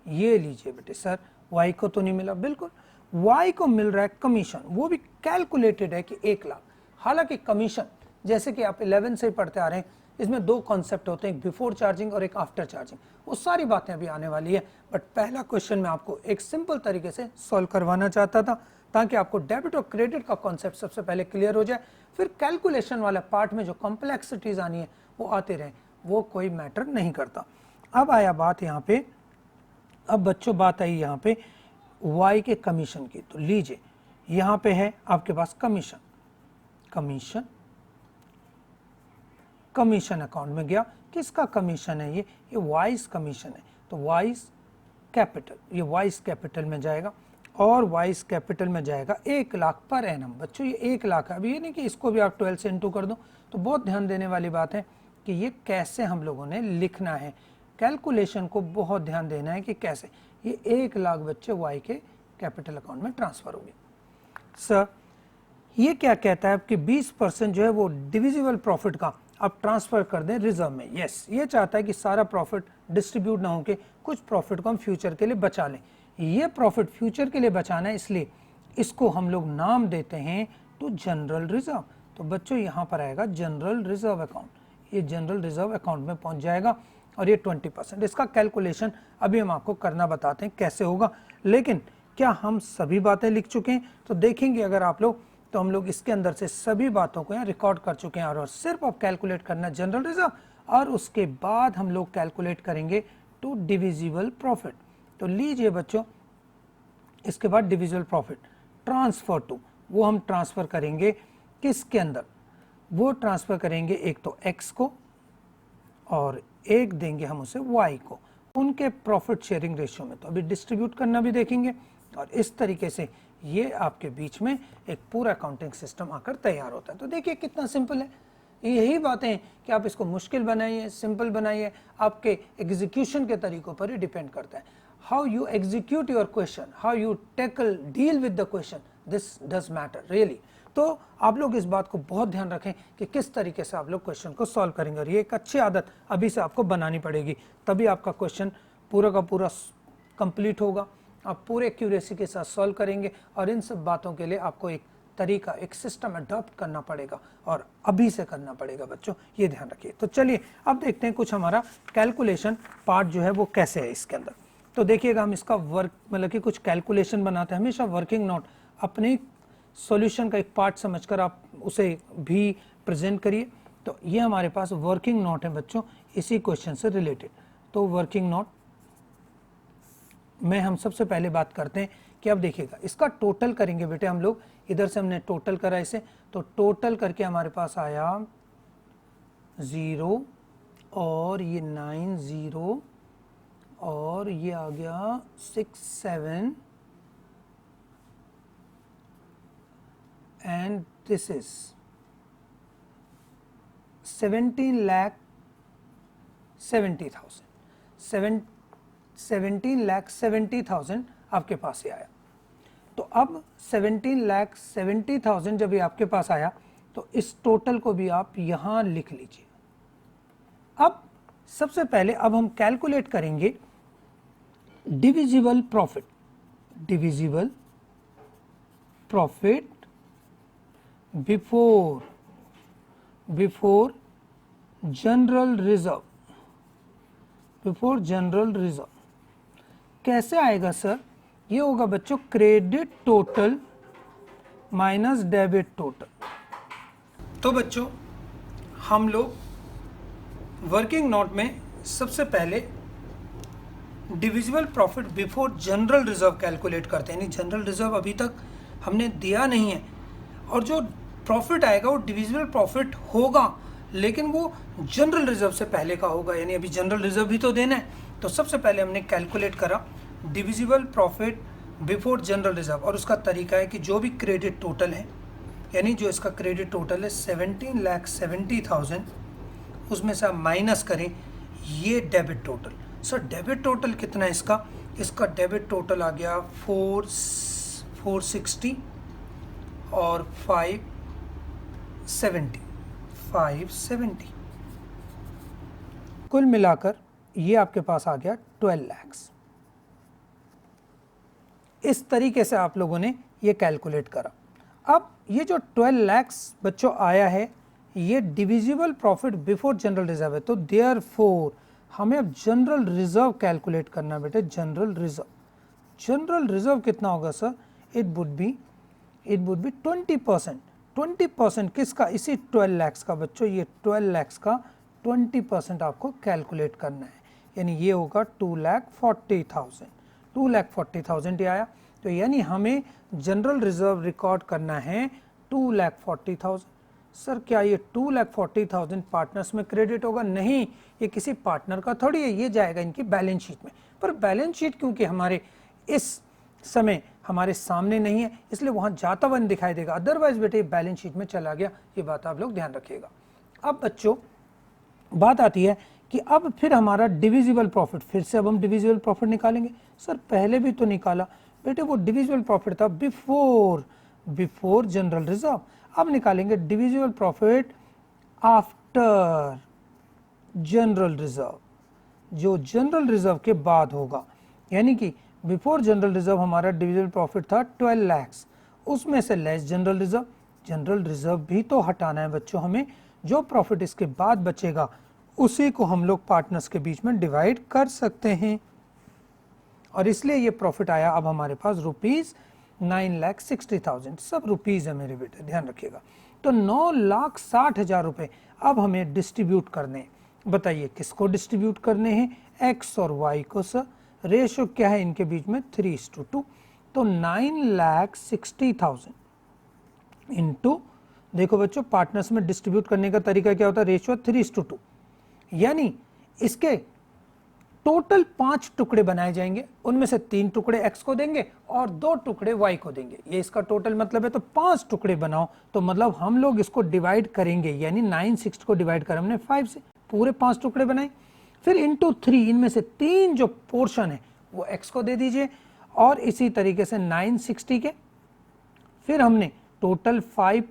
ये लीजिए बेटे, सर वाई को तो नहीं मिला, बिल्कुल वाई को मिल रहा है कमीशन, वो भी कैलकुलेटेड है कि 1 लाख। हालांकि कमीशन जैसे कि आप 11 से पढ़ते आ रहे हैं, इसमें 2 कॉन्सेप्ट होते हैं, एक बिफोर चार्जिंग और एक आफ्टर चार्जिंग, वो सारी बातें अभी आने वाली है। बट पहला क्वेश्चन मैं आपको एक सिंपल तरीके से सॉल्व करवाना चाहता था ताकि आपको डेबिट और क्रेडिट का कॉन्सेप्ट सबसे पहले क्लियर हो जाए, फिर कैलकुलेशन वाला पार्ट में जो कॉम्प्लेक्सिटीज आनी है वो आते रहे, वो कोई मैटर नहीं करता। अब आया बात यहाँ पे, अब बच्चों बात आई यहाँ पे वाई के कमीशन की, तो लीजिए यहाँ पे है आपके पास कमीशन अकाउंट में गया, किसका कमीशन है? ये वाइस कमीशन है, तो वाइस कैपिटल, ये वाइस कैपिटल में जाएगा और वाइस कैपिटल में जाएगा 1 लाख पर एनम। बच्चों ये 1 लाख है, अब ये नहीं कि इसको भी आप 12 से इंटू कर दो, तो बहुत ध्यान देने वाली बात है कि ये कैसे हम लोगों ने लिखना है, कैलकुलेशन को बहुत ध्यान देना है कि कैसे ये 1 लाख बच्चे वाई के कैपिटल अकाउंट में ट्रांसफर हो गए। सर ये क्या कहता है कि 20% जो है वो डिविजिबल प्रॉफिट का आप ट्रांसफर कर दें रिजर्व में। यस, ये चाहता है कि सारा प्रॉफिट डिस्ट्रीब्यूट ना होके कुछ प्रॉफिट को हम फ्यूचर के लिए बचा लें। ये प्रॉफिट फ्यूचर के लिए बचाना है, इसलिए इसको हम लोग नाम देते हैं टू जनरल रिजर्व। तो बच्चों यहाँ पर आएगा जनरल रिजर्व अकाउंट, ये जनरल रिजर्व अकाउंट में पहुंच जाएगा और ये 20%। इसका कैलकुलेशन अभी हम आपको करना बताते हैं कैसे होगा, लेकिन क्या हम सभी बातें लिख चुके हैं? तो देखेंगे अगर आप लोग, तो हम लोग इसके अंदर से सभी बातों को यहाँ रिकॉर्ड कर चुके हैं और सिर्फ अब कैलकुलेट करना जनरल रिजर्व, और उसके बाद हम लोग कैलकुलेट करेंगे टू डिविजिबल प्रॉफिट। तो लीजिए बच्चों, इसके बाद डिविजिबल प्रॉफिट ट्रांसफर टू, वो हम ट्रांसफर करेंगे किसके अंदर? वो ट्रांसफर करेंगे एक तो एक्स को और एक देंगे हम उसे वाई को, उनके प्रॉफिट शेयरिंग रेशियो में। तो अभी डिस्ट्रीब्यूट करना भी देखेंगे और इस तरीके से ये आपके बीच में एक पूरा अकाउंटिंग सिस्टम आकर तैयार होता है। तो देखिए कितना सिंपल है, यही बातें हैं कि आप इसको मुश्किल बनाइए, सिंपल बनाइए, आपके एग्जीक्यूशन के तरीकों पर ही डिपेंड करता है। How you execute your question, how you tackle deal with the question, this does matter really. तो आप लोग इस बात को बहुत ध्यान रखें कि किस तरीके से आप लोग क्वेश्चन को सॉल्व करेंगे, और ये एक अच्छी आदत अभी से आपको बनानी पड़ेगी, तभी आपका क्वेश्चन पूरा का पूरा कंप्लीट होगा, आप पूरे एक्यूरेसी के साथ सॉल्व करेंगे। और इन सब बातों के लिए आपको एक तरीका, एक सिस्टम अडॉप्ट करना पड़ेगा, और अभी से करना पड़ेगा बच्चों, ये ध्यान रखिए। तो चलिए अब देखते हैं कुछ हमारा कैलकुलेशन पार्ट जो है वो कैसे है इसके अंदर। तो देखिएगा, हम इसका वर्क मतलब कि कुछ कैलकुलेशन बनाते हैं, हमेशा वर्किंग नोट अपने सॉल्यूशन का एक पार्ट समझकर आप उसे भी प्रेजेंट करिए। तो ये हमारे पास वर्किंग नोट है बच्चों, इसी क्वेश्चन से रिलेटेड। तो वर्किंग नोट में हम सबसे पहले बात करते हैं कि अब देखिएगा, इसका टोटल करेंगे बेटे हम लोग। इधर से हमने टोटल करा इसे, तो टोटल करके हमारे पास आया 0 और ये 9 0 और ये आ गया 6 7 and this is 17,70,000 17,70,000 आपके पास ये आया। तो अब 17,70,000 जब ये आपके पास आया तो इस टोटल को भी आप यहां लिख लीजिए। अब सबसे पहले अब हम कैलकुलेट करेंगे divisible profit, divisible profit before general reserve, before general reserve कैसे आएगा सर? ये होगा बच्चों credit total minus debit total. तो बच्चों हम लोग वर्किंग नोट में सबसे पहले divisible profit before general reserve calculate करते हैं, यानी जनरल रिजर्व अभी तक हमने दिया नहीं है, और जो प्रॉफिट आएगा वो डिविजिबल प्रॉफिट होगा, लेकिन वो जनरल रिजर्व से पहले का होगा, यानी अभी जनरल रिजर्व भी तो देना है। तो सबसे पहले हमने कैलकुलेट करा divisible profit before general reserve, और उसका तरीका है कि जो भी क्रेडिट टोटल है, यानी जो इसका क्रेडिट टोटल है 17,70,000, उसमें से आप माइनस करें ये debit total. Sir debit total कितना है इसका? इसका डेबिट टोटल आ गया 460 और 570, कुल मिलाकर ये आपके पास आ गया 12 लाख। इस तरीके से आप लोगों ने ये कैलकुलेट करा। अब ये जो 12 लाख बच्चों आया है, ये divisible profit before general reserve है, तो देयरफॉर हमें अब जनरल रिजर्व कैलकुलेट करना बेटे। जनरल रिजर्व, जनरल रिजर्व कितना होगा सर? It would be 20%। 20% किसका? इसी 12 लाख का बच्चों, ये 12 लाख का 20% आपको कैलकुलेट करना है, यानी ये होगा 2,40,000। 2,40,000 ये आया, तो यानी हमें जनरल रिजर्व रिकॉर्ड करना है 2,40,000। सर क्या ये 2,40,000 पार्टनर्स में क्रेडिट होगा? नहीं, ये किसी पार्टनर का थोड़ी है, ये जाएगा इनकी बैलेंस शीट में। पर बैलेंस शीट क्योंकि हमारे इस समय हमारे सामने नहीं है, इसलिए वहां जाता हुआ दिखाई देगा, अदरवाइज बेटे बैलेंस शीट में चला गया। ये बात आप लोग ध्यान रखिएगा। अब बच्चों बात आती है कि अब फिर हमारा डिविजिबल प्रॉफिट, फिर से अब हम डिविजिबल प्रॉफिट निकालेंगे। सर पहले भी तो निकाला बेटे, वो डिविजिबल प्रॉफिट था बिफोर जनरल रिजर्व। अब निकालेंगे divisible profit after general reserve, जो जनरल रिजर्व के बाद होगा, यानी कि बिफोर जनरल रिजर्व हमारा डिविजिबल प्रॉफिट था 12 लाख, उसमें से less general reserve. General reserve भी तो हटाना है बच्चों हमें, जो प्रॉफिट इसके बाद बचेगा उसी को हम लोग पार्टनर्स के बीच में डिवाइड कर सकते हैं, और इसलिए ये प्रॉफिट आया अब हमारे पास ₹9,60,000। सब रुपीज है मेरे बेटे, ध्यान रखिएगा। तो 9,60,000 रुपए अब हमें डिस्ट्रीब्यूट करने हैं। बताइए किसको डिस्ट्रीब्यूट करने हैं? एक्स और वाई को। सर रेशो क्या है इनके बीच में? 3:2। तो 9,60,000 इंटू, देखो बच्चों पार्टनर्स में डिस्ट्रीब्यूट करने का तरीका क्या होता है? रेशो 3:2, यानी इसके टोटल 5 टुकड़े बनाए जाएंगे, उनमें से 3 टुकड़े x को देंगे और 2 टुकड़े y को देंगे। ये इसका टोटल मतलब है। तो 5 टुकड़े बनाओ, तो मतलब हम लोग इसको डिवाइड करेंगे, यानी 9/6 को डिवाइड कर हमने 5 से, पूरे 5 टुकड़े बनाए। फिर इंटू 3, इनमें से 3 जो पोर्शन है वो x को दे दीजिए, और इसी तरीके से 9/60 के फिर हमने टोटल 5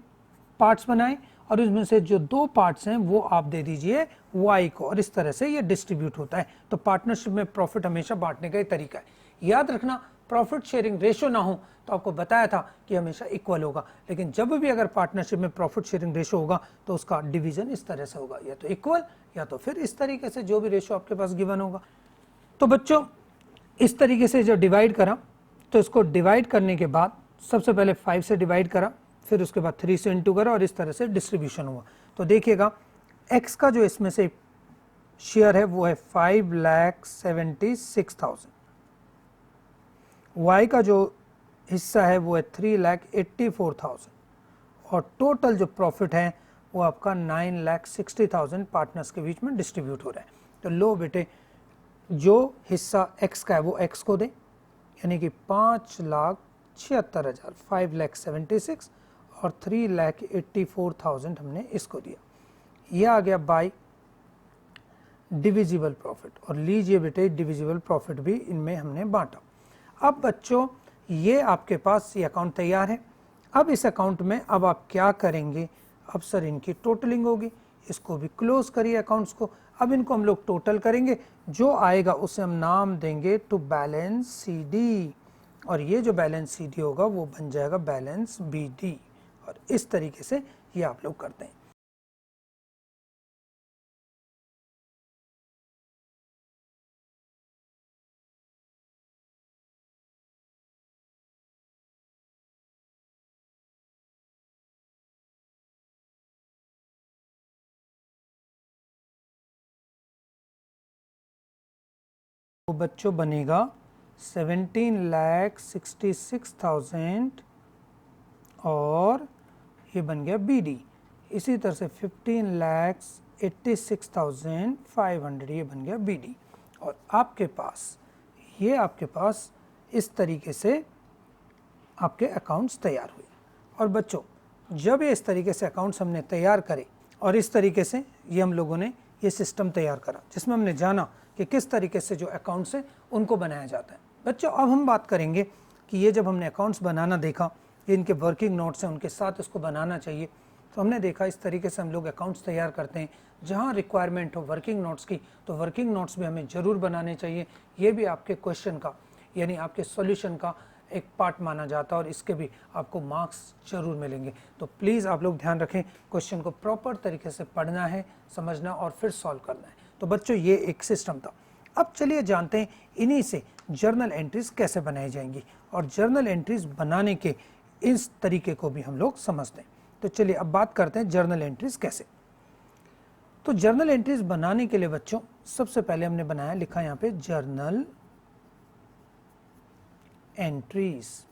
पार्ट्स बनाए, और उसमें से जो 2 पार्ट्स हैं वो आप दे दीजिए y को, और इस तरह से ये डिस्ट्रीब्यूट होता है। तो पार्टनरशिप में प्रॉफिट हमेशा बांटने का ही तरीका है। याद रखना, प्रॉफिट शेयरिंग रेशियो ना हो तो आपको बताया था कि हमेशा इक्वल होगा, लेकिन जब भी अगर पार्टनरशिप में प्रॉफिट शेयरिंग रेशियो होगा तो उसका डिवीजन इस तरह से होगा, या तो इक्वल या तो फिर इस तरीके से, जो भी रेशियो आपके पास गिवन होगा। तो बच्चों इस तरीके से जो डिवाइड करा, तो इसको डिवाइड करने के बाद सबसे पहले 5 से डिवाइड करा, फिर उसके बाद 3 से इंटू करा, और इस तरह से डिस्ट्रीब्यूशन हुआ। तो देखिएगा x का जो इसमें से शेयर है वो है 5,76,000, y का जो हिस्सा है वो है 3,84,000, और टोटल जो प्रॉफिट है वो आपका 9,60,000 पार्टनर्स के बीच में डिस्ट्रीब्यूट हो रहा है। तो लो बेटे, जो हिस्सा x का है वो x को दें, यानी कि 5,76,000, 5,76,000 और 3,84,000 हमने इसको दिया। यह आ गया बाय डिविजिबल प्रॉफिट, और लीजिए बेटे डिविजिबल प्रॉफिट भी इनमें हमने बांटा। अब बच्चों ये आपके पास ये अकाउंट तैयार है। अब इस अकाउंट में अब आप क्या करेंगे, अब सर इनकी टोटलिंग होगी, इसको भी क्लोज करिए अकाउंट्स को। अब इनको हम लोग टोटल करेंगे, जो आएगा उसे हम नाम देंगे टू बैलेंस CD, और ये जो बैलेंस CD होगा वो बन जाएगा बैलेंस BD, और इस तरीके से ये आप लोग करते हैं। तो बच्चों बनेगा 17,66,000 और ये बन गया BD। इसी तरह से 15,86,500 ये बन गया BD। और आपके पास इस तरीके से आपके अकाउंट्स तैयार हुए। और बच्चों जब ये इस तरीके से अकाउंट्स हमने तैयार करे, और इस तरीके से ये हम लोगों ने ये सिस्टम तैयार करा जिसमें हमने जाना कि किस तरीके से जो अकाउंट्स हैं उनको बनाया जाता है। बच्चों अब हम बात करेंगे कि ये जब हमने अकाउंट्स बनाना देखा, ये इनके वर्किंग नोट्स हैं, उनके साथ इसको बनाना चाहिए, तो हमने देखा इस तरीके से हम लोग अकाउंट्स तैयार करते हैं। जहाँ रिक्वायरमेंट हो वर्किंग नोट्स की, तो वर्किंग नोट्स भी हमें ज़रूर बनाने चाहिए। ये भी आपके क्वेश्चन का, यानी आपके सॉल्यूशन का एक पार्ट माना जाता है, और इसके भी आपको मार्क्स जरूर मिलेंगे। तो प्लीज़ आप लोग ध्यान रखें, क्वेश्चन को प्रॉपर तरीके से पढ़ना है, समझना और फिर सॉल्व करना है। तो बच्चों ये एक सिस्टम था। अब चलिए जानते हैं इन्हीं से जर्नल एंट्रीज कैसे बनाई जाएंगी, और जर्नल एंट्रीज बनाने के इस तरीके को भी हम लोग समझते हैं। तो चलिए अब बात करते हैं जर्नल एंट्रीज कैसे। तो जर्नल एंट्रीज बनाने के लिए बच्चों सबसे पहले हमने बनाया, लिखा यहाँ पे जर्नल एंट्रीज।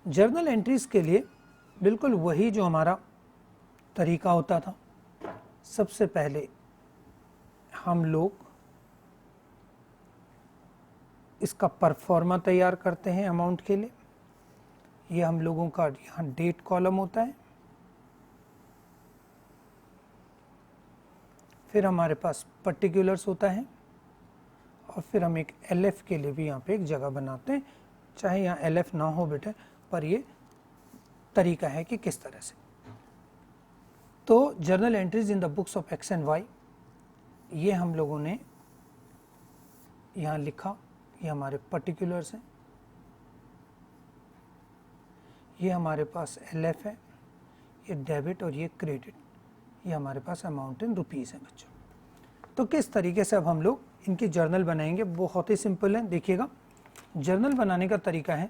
जर्नल एंट्रीज के लिए बिल्कुल वही जो हमारा तरीका होता था। सबसे पहले हम लोग इसका परफॉर्मा तैयार करते हैं अमाउंट के लिए। ये हम लोगों का यहाँ डेट कॉलम होता है, फिर हमारे पास पर्टिकुलर्स होता है, और फिर हम एक LF के लिए भी यहाँ पे एक जगह बनाते हैं। चाहे यहाँ LF ना हो बेटे, पर ये तरीका है कि किस तरह से। तो journal entries in the books of X and Y, ये हम लोगों ने यहाँ लिखा। ये हमारे पर्टिकुलर्स हैं, ये हमारे पास LF है, ये डेबिट और ये क्रेडिट, ये हमारे पास अमाउंट इन रुपीज़ है बच्चों। तो किस तरीके से अब हम लोग इनकी जर्नल बनाएंगे, बहुत ही सिंपल है। देखिएगा जर्नल बनाने का तरीका है,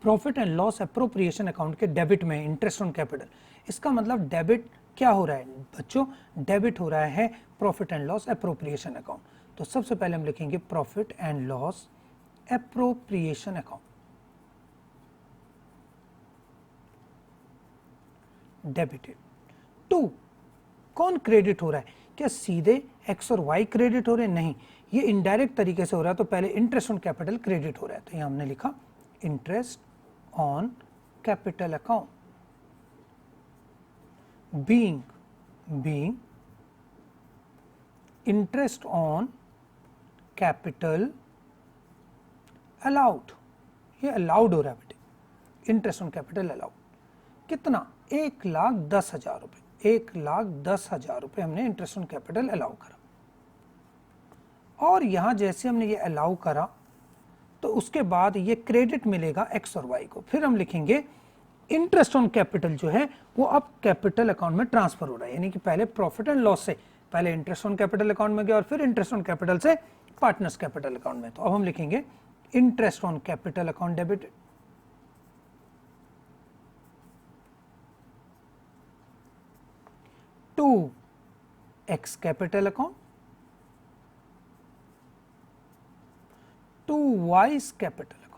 profit and loss appropriation account के डेबिट में इंटरेस्ट ऑन कैपिटल। इसका मतलब डेबिट क्या हो रहा है बच्चों, डेबिट हो रहा है profit and loss appropriation account. तो सबसे पहले हम लिखेंगे profit and loss appropriation account, debited. To कौन क्रेडिट हो रहा है? क्या सीधे एक्स और वाई क्रेडिट हो रहे हैं? नहीं, ये इनडायरेक्ट तरीके से हो रहा है। तो पहले इंटरेस्ट ऑन कैपिटल क्रेडिट हो रहा है, तो यहां हमने लिखा interest on capital account being interest on capital allowed. ये अलाउड हो रहा है बेटे, इंटरेस्ट ऑन कैपिटल अलाउड। कितना? 1,10,000 रुपये। 1,10,000 रुपये हमने इंटरेस्ट ऑन कैपिटल अलाउ करा। और यहां जैसे हमने ये अलाउ करा तो उसके बाद ये क्रेडिट मिलेगा एक्स और वाई को। फिर हम लिखेंगे इंटरेस्ट ऑन कैपिटल जो है वो अब कैपिटल अकाउंट में ट्रांसफर हो रहा है, यानी कि पहले प्रॉफिट एंड लॉस से पहले इंटरेस्ट ऑन कैपिटल अकाउंट में गया और फिर इंटरेस्ट ऑन कैपिटल से पार्टनर्स कैपिटल अकाउंट में। तो अब हम लिखेंगे interest on capital account debited to X capital account to Y's capital account.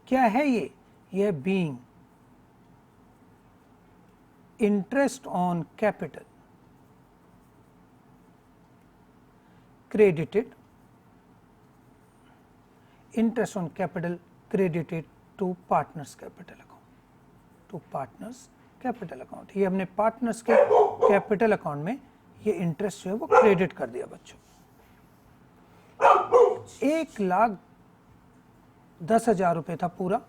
क्या है ये? ये being interest on capital credited interest on capital credited to partners capital account ये हमने पार्टनर्स के कैपिटल अकाउंट में ये इंटरेस्ट जो है वो क्रेडिट कर दिया बच्चों। 1,10,000 रुपये था पूरा,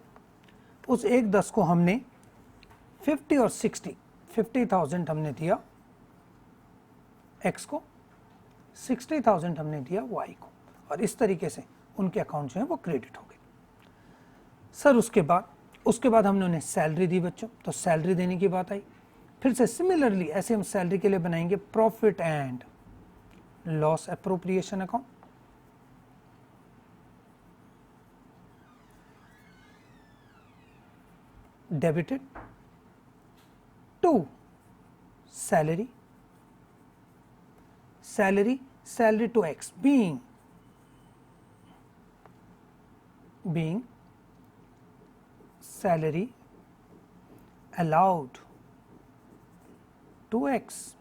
उस 1,10,000 को हमने 50 और 50,000 हमने दिया एक्स को, 60,000 हमने दिया वाई को, और इस तरीके से उनके अकाउंट जो है वो क्रेडिट हो गए। सर उसके बाद हमने उन्हें सैलरी दी बच्चों, तो सैलरी देने की बात आई। फिर से सिमिलरली ऐसे हम सैलरी के लिए बनाएंगे profit and loss appropriation account, debited to salary to X being salary allowed to X।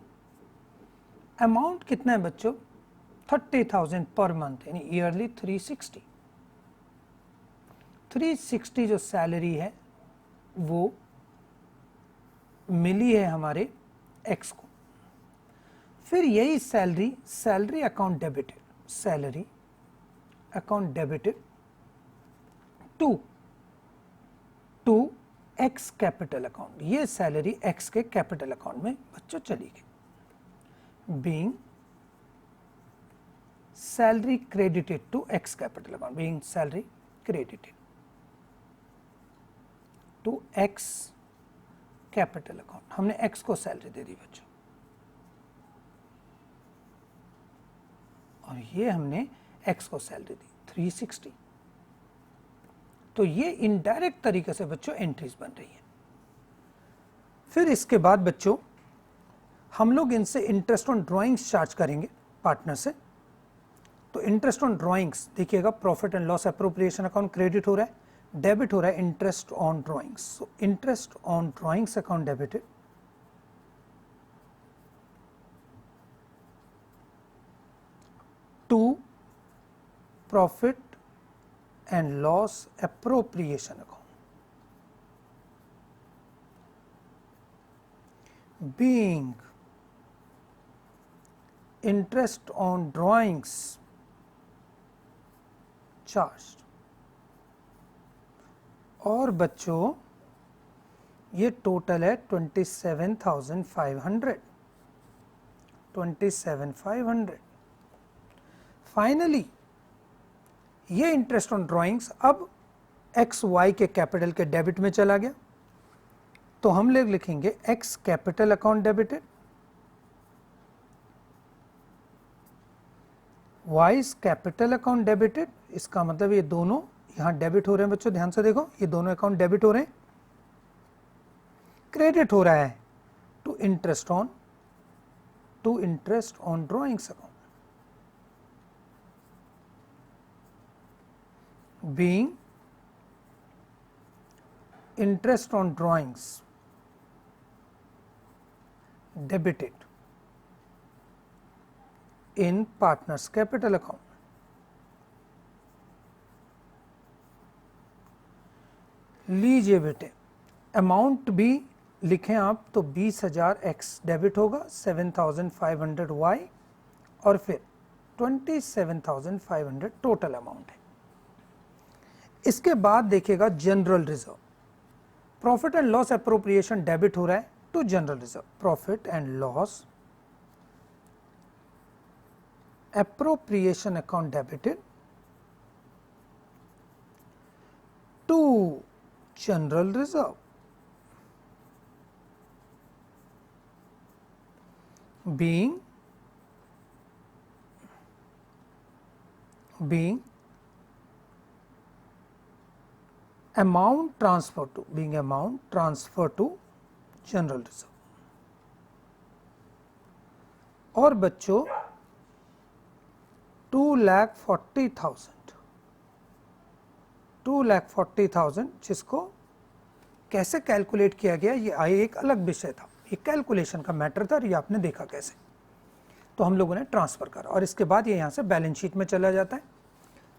Amount कितना है बच्चों? 30,000 पर मंथ, यानी ईयरली 360 जो सैलरी है वो मिली है हमारे X को। फिर यही salary account debited to X capital account. ये सैलरी एक्स के कैपिटल अकाउंट में बच्चों चली गई। Being salary credited to X capital account, being salary credited to X capital account. हमने एक्स को सैलरी दे दी बच्चों, और ये हमने x को सैलरी दी 360। तो ये इनडायरेक्ट तरीके से बच्चों एंट्रीज बन रही है। फिर इसके बाद बच्चों हम लोग इनसे इंटरेस्ट ऑन ड्राइंग्स चार्ज करेंगे पार्टनर से। तो इंटरेस्ट ऑन ड्राइंग्स देखिएगा, profit and loss appropriation account credit हो रहा है, डेबिट हो रहा है interest on drawings. So interest on drawings account debited to profit and loss appropriation account, being interest on drawings charged। और बच्चों ये टोटल है 27,500। फाइनली ये इंटरेस्ट ऑन ड्राइंग्स अब एक्स वाई के कैपिटल के डेबिट में चला गया, तो हम लोग लिखेंगे x capital account debited wise capital account debited. इसका मतलब ये दोनों यहां डेबिट हो रहे हैं बच्चों, ध्यान से देखो, ये दोनों अकाउंट डेबिट हो रहे हैं, क्रेडिट हो रहा है to interest on drawings account, being interest on drawings debited in partners capital account. लीजिए बेटे, अमाउंट भी लिखें आप तो 20,000 x डेबिट होगा, 7,500 y और फिर 27,500 टोटल अमाउंट है। इसके बाद देखिएगा general reserve, profit and loss appropriation debit हो रहा है to general reserve, profit and loss appropriation account debited to general reserve, being amount transfer to general reserve। और बच्चों 2,40,000 जिसको कैसे कैलकुलेट किया गया ये एक अलग विषय था, ये कैलकुलेशन का मैटर था और ये आपने देखा कैसे, तो हम लोगों ने ट्रांसफर करा और इसके बाद ये यहाँ से बैलेंस शीट में चला जाता है।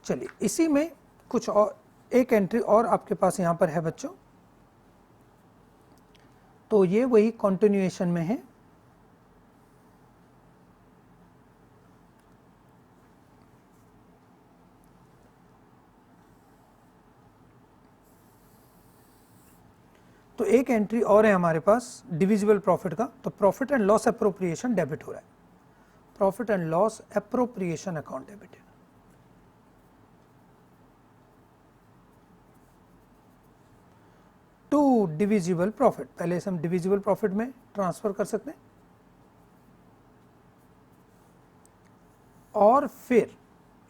चलिए इसी में कुछ और एक एंट्री और आपके पास यहाँ पर है बच्चों, तो ये वही कंटिन्यूएशन में है। तो एक एंट्री और है हमारे पास डिविजिबल प्रॉफिट का, तो profit and loss appropriation debit हो रहा है, profit and loss appropriation account debit. To divisible profit, पहले से हम डिविजिबल प्रॉफिट में ट्रांसफर कर सकते हैं और फिर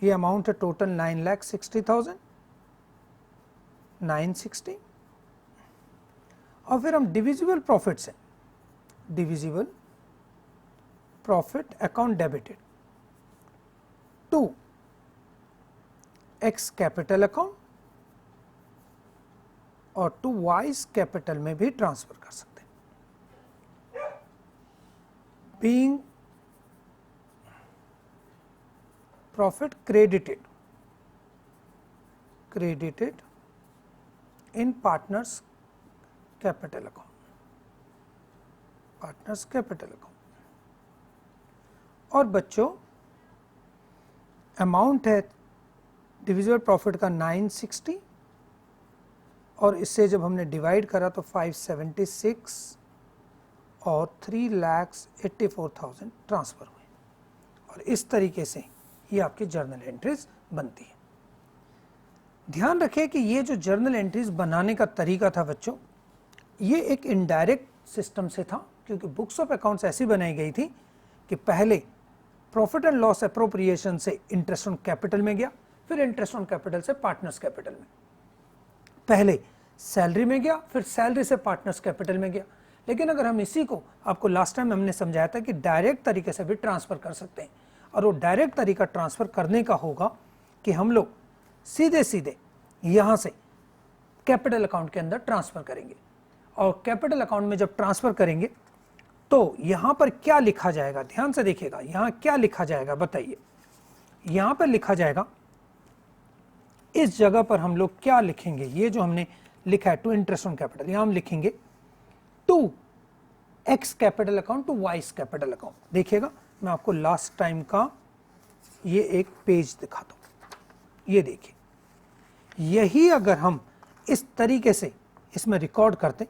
ये अमाउंट है टोटल 9,60,000 960, और फिर हम डिविजिबल प्रॉफिट से divisible profit account debited to X capital account और टू वाइज कैपिटल में भी ट्रांसफर कर सकते हैं। Being profit credited in partners capital account, और बच्चों अमाउंट है डिविजिबल प्रॉफिट का 960 और इससे जब हमने डिवाइड करा तो 576 और 3,84,000 ट्रांसफर हुए और इस तरीके से ये आपकी जर्नल एंट्रीज बनती है। ध्यान रखें कि ये जो जर्नल एंट्रीज बनाने का तरीका था बच्चों, ये एक इनडायरेक्ट सिस्टम से था, क्योंकि बुक्स ऑफ अकाउंट्स ऐसी बनाई गई थी कि पहले प्रॉफिट एंड लॉस अप्रोप्रिएशन से इंटरेस्ट ऑन कैपिटल में गया, फिर इंटरेस्ट ऑन कैपिटल से पार्टनर्स कैपिटल में, पहले सैलरी में गया, फिर सैलरी से पार्टनर्स कैपिटल में गया। लेकिन अगर हम इसी को, आपको लास्ट टाइम हमने समझाया था कि डायरेक्ट तरीके से भी ट्रांसफर कर सकते हैं, और वो डायरेक्ट तरीका ट्रांसफर करने का होगा कि हम लोग सीधे सीधे यहाँ से कैपिटल अकाउंट के अंदर ट्रांसफर करेंगे, और कैपिटल अकाउंट में जब ट्रांसफर करेंगे तो यहाँ पर क्या लिखा जाएगा, ध्यान से देखिएगा, यहाँ क्या लिखा जाएगा बताइए। यहाँ पर लिखा जाएगा, इस जगह पर हम लोग क्या लिखेंगे, ये जो हमने लिखा है टू इंटरेस्ट ऑन कैपिटल, यहाँ हम लिखेंगे to X capital account to Y's capital account. देखिएगा मैं आपको लास्ट टाइम का ये एक पेज दिखाता हूँ, ये देखिए, यही अगर हम इस तरीके से इसमें रिकॉर्ड करते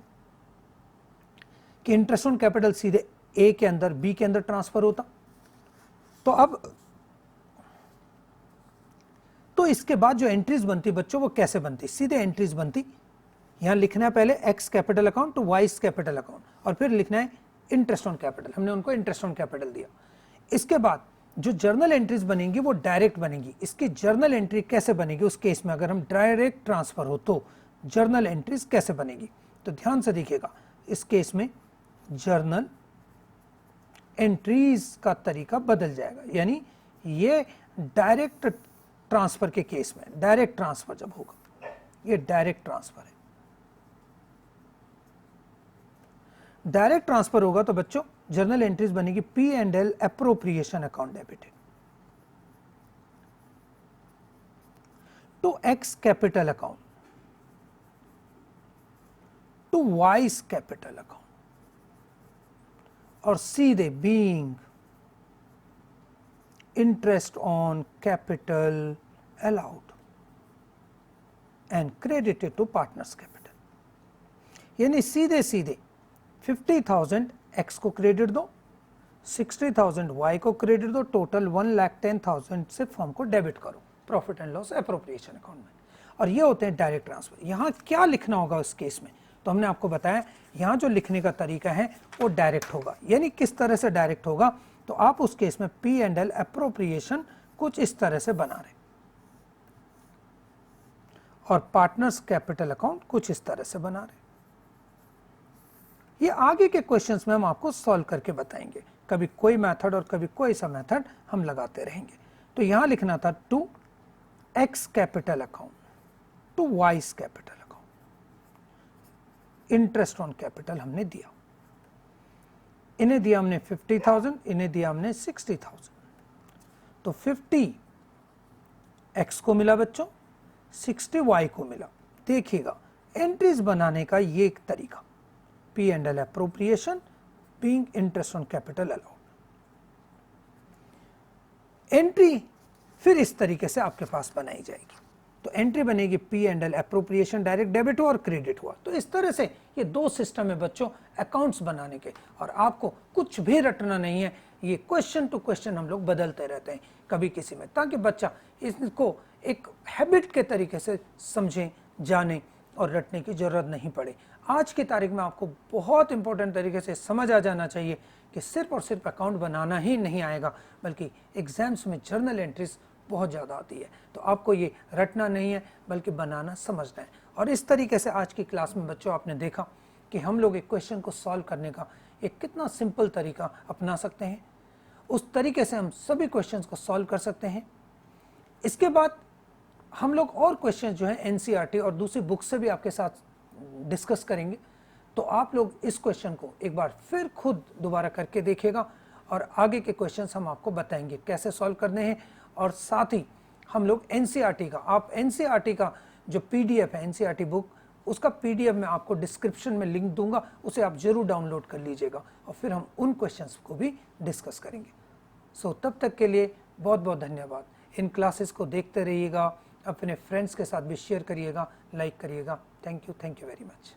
कि इंटरेस्ट ऑन कैपिटल सीधे ए के अंदर बी के अंदर ट्रांसफर होता, तो अब तो इसके बाद जो एंट्रीज बनती बच्चों वो कैसे बनती, सीधे एंट्रीज बनती, यहां लिखना है पहले X capital account to Y's capital account और फिर लिखना है इंटरेस्ट ऑन कैपिटल, हमने उनको इंटरेस्ट ऑन कैपिटल दिया। इसके बाद जो जर्नल एंट्रीज बनेंगी वो डायरेक्ट बनेंगी। इसकी जर्नल एंट्री कैसे बनेगी उस केस में, अगर हम डायरेक्ट ट्रांसफर हो तो जर्नल एंट्रीज कैसे बनेगी, तो ध्यान से देखिएगा, इस केस में जर्नल एंट्रीज का तरीका बदल जाएगा, यानी ये डायरेक्ट ट्रांसफर के केस में, डायरेक्ट ट्रांसफर जब होगा, ये डायरेक्ट ट्रांसफर है, डायरेक्ट ट्रांसफर होगा तो बच्चों जर्नल एंट्रीज बनेगी P&L appropriation account debited to X capital account to Y's capital account और सीधे being interest on capital allowed and credited to partners capital. यानी सीधे सीधे 50,000 X को क्रेडिट दो, 60,000 Y को क्रेडिट दो, टोटल 1,10,000 से फर्म को डेबिट करो profit and loss appropriation account में। और ये होते हैं डायरेक्ट ट्रांसफर। यहाँ क्या लिखना होगा उस केस में, तो हमने आपको बताया यहाँ जो लिखने का तरीका है वो डायरेक्ट होगा। यानी किस तरह से डायरेक्ट होगा, तो आप उस केस में P&L अप्रोप्रिएशन कुछ इस तरह से बना रहे और पार्टनर्स कैपिटल अकाउंट कुछ इस तरह से बना रहे। ये आगे के क्वेश्चंस में हम आपको सॉल्व करके बताएंगे, कभी कोई मेथड और कभी कोई सा मेथड हम लगाते रहेंगे। तो यहां लिखना था to X capital account to Y's capital account, interest on capital हमने दिया, इन्हें दिया हमने 50,000, इन्हें दिया हमने 60,000। तो 50 X को मिला बच्चों, 60 Y को मिला। देखिएगा एंट्रीज बनाने का ये एक तरीका, P&L appropriation being interest on capital allowed. Entry फिर इस तरीके से आपके पास बनाई जाएगी। तो एंट्री बनेगी P&L अप्रोप्रिएशन डायरेक्ट डेबिट हुआ और क्रेडिट हुआ। तो इस तरह से ये दो सिस्टम है बच्चों अकाउंट्स बनाने के, और आपको कुछ भी रटना नहीं है, ये क्वेश्चन टू क्वेश्चन हम लोग बदलते रहते हैं कभी किसी में, ताकि बच्चा इसको एक हैबिट के तरीके से समझें, जाने और रटने की जरूरत नहीं पड़े। आज की तारीख में आपको बहुत इंपॉर्टेंट तरीके से समझ आ जाना चाहिए कि सिर्फ और सिर्फ अकाउंट बनाना ही नहीं आएगा, बल्कि एग्जाम्स में जर्नल एंट्रीज बहुत ज़्यादा आती है। तो आपको ये रटना नहीं है बल्कि बनाना समझना है। और इस तरीके से आज की क्लास में बच्चों आपने देखा कि हम लोग एक क्वेश्चन को सॉल्व करने का एक कितना सिंपल तरीका अपना सकते हैं। उस तरीके से हम सभी क्वेश्चंस को सॉल्व कर सकते हैं। इसके बाद हम लोग और क्वेश्चन जो है NCERT और दूसरी बुक से भी आपके साथ डिस्कस करेंगे। तो आप लोग इस क्वेश्चन को एक बार फिर खुद दोबारा करके देखिएगा और आगे के क्वेश्चंस हम आपको बताएंगे कैसे सॉल्व करने हैं। और साथ ही हम लोग NCERT का, आप NCERT का जो PDF है NCERT बुक, उसका PDF मैं आपको डिस्क्रिप्शन में लिंक दूंगा, उसे आप जरूर डाउनलोड कर लीजिएगा और फिर हम उन क्वेश्चंस को भी डिस्कस करेंगे। सो तब तक के लिए बहुत बहुत धन्यवाद। इन क्लासेस को देखते रहिएगा, अपने फ्रेंड्स के साथ भी शेयर करिएगा, लाइक करिएगा। Thank you very much.